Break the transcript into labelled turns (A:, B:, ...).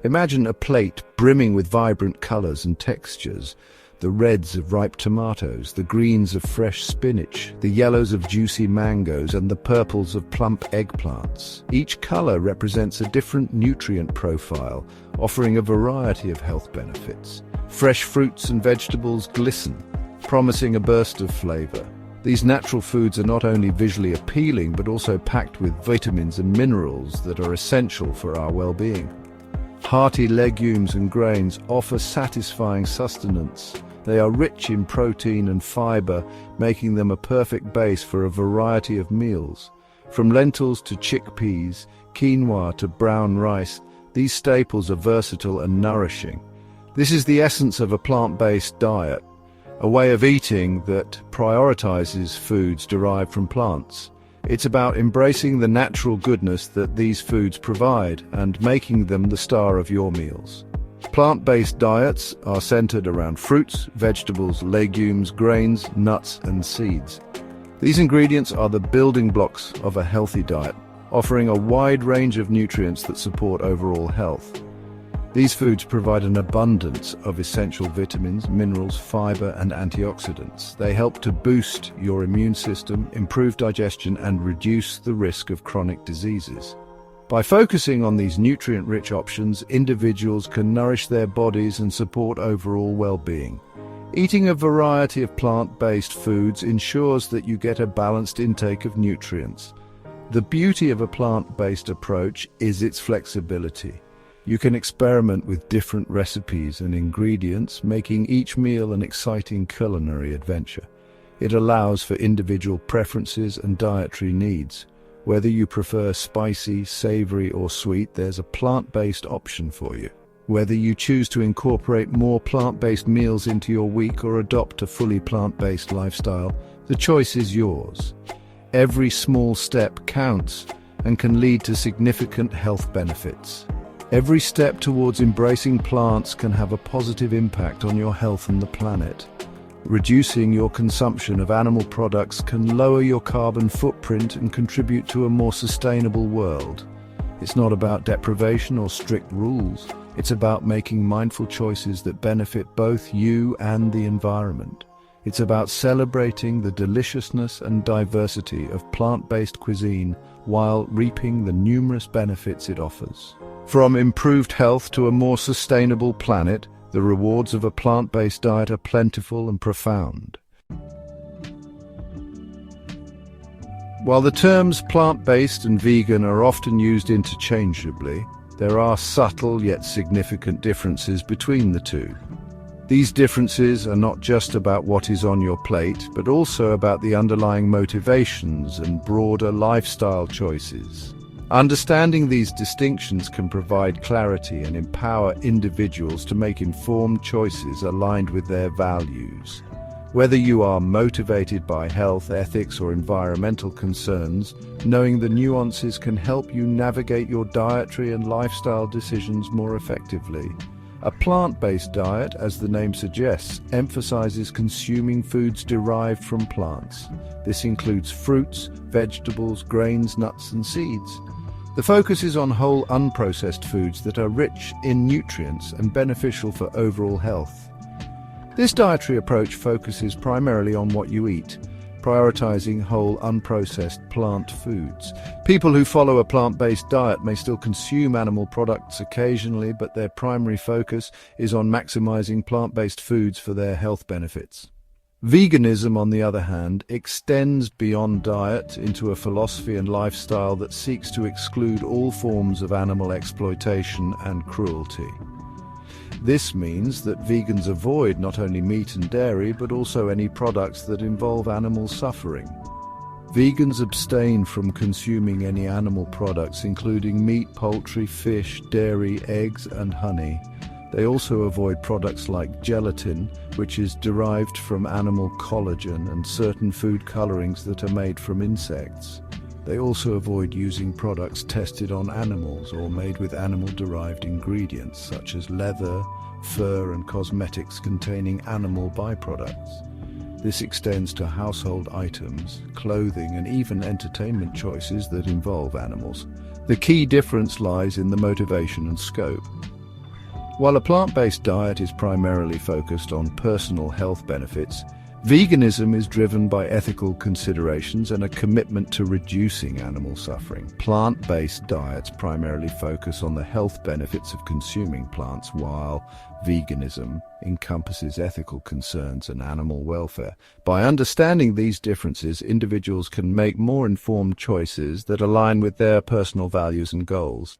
A: Imagine a plate brimming with vibrant colors and textures. The reds of ripe tomatoes, the greens of fresh spinach, the yellows of juicy mangoes, and the purples of plump eggplants. Each color represents a different nutrient profile, offering a variety of health benefits. Fresh fruits and vegetables glisten, promising a burst of flavor. These natural foods are not only visually appealing, but also packed with vitamins and minerals that are essential for our well-being. Hearty legumes and grains offer satisfying sustenance. They are rich in protein and fiber, making them a perfect base for a variety of meals. From lentils to chickpeas, quinoa to brown rice, these staples are versatile and nourishing. This is the essence of a plant-based diet, a way of eating that prioritizes foods derived from plants. It's about embracing the natural goodness that these foods provide and making them the star of your meals. Plant-based diets are centered around fruits, vegetables, legumes, grains, nuts, and seeds. These ingredients are the building blocks of a healthy diet, offering a wide range of nutrients that support overall health. These foods provide an abundance of essential vitamins, minerals, fiber, and antioxidants. They help to boost your immune system, improve digestion, and reduce the risk of chronic diseases. By focusing on these nutrient-rich options, individuals can nourish their bodies and support overall well-being. Eating a variety of plant-based foods ensures that you get a balanced intake of nutrients. The beauty of a plant-based approach is its flexibility. You can experiment with different recipes and ingredients, making each meal an exciting culinary adventure. It allows for individual preferences and dietary needs. Whether you prefer spicy, savory, or sweet, there's a plant-based option for you. Whether you choose to incorporate more plant-based meals into your week or adopt a fully plant-based lifestyle, the choice is yours. Every small step counts and can lead to significant health benefits. Every step towards embracing plants can have a positive impact on your health and the planet. Reducing your consumption of animal products can lower your carbon footprint and contribute to a more sustainable world. It's not about deprivation or strict rules. It's about making mindful choices that benefit both you and the environment. It's about celebrating the deliciousness and diversity of plant-based cuisine while reaping the numerous benefits it offers. From improved health to a more sustainable planet, the rewards of a plant-based diet are plentiful and profound. While the terms plant-based and vegan are often used interchangeably, there are subtle yet significant differences between the two. These differences are not just about what is on your plate, but also about the underlying motivations and broader lifestyle choices. Understanding these distinctions can provide clarity and empower individuals to make informed choices aligned with their values. Whether you are motivated by health, ethics, or environmental concerns, knowing the nuances can help you navigate your dietary and lifestyle decisions more effectively. A plant-based diet, as the name suggests, emphasizes consuming foods derived from plants. This includes fruits, vegetables, grains, nuts, and seeds. The focus is on whole, unprocessed foods that are rich in nutrients and beneficial for overall health. This dietary approach focuses primarily on what you eat, prioritizing whole, unprocessed plant foods. People who follow a plant-based diet may still consume animal products occasionally, but their primary focus is on maximizing plant-based foods for their health benefits. Veganism, on the other hand, extends beyond diet into a philosophy and lifestyle that seeks to exclude all forms of animal exploitation and cruelty. This means that vegans avoid not only meat and dairy, but also any products that involve animal suffering. Vegans abstain from consuming any animal products, including meat, poultry, fish, dairy, eggs, and honey. They also avoid products like gelatin, which is derived from animal collagen, and certain food colorings that are made from insects. They also avoid using products tested on animals or made with animal-derived ingredients, such as leather, fur, and cosmetics containing animal byproducts. This extends to household items, clothing, and even entertainment choices that involve animals. The key difference lies in the motivation and scope. While a plant-based diet is primarily focused on personal health benefits, veganism is driven by ethical considerations and a commitment to reducing animal suffering. Plant-based diets primarily focus on the health benefits of consuming plants, while veganism encompasses ethical concerns and animal welfare. By understanding these differences, individuals can make more informed choices that align with their personal values and goals.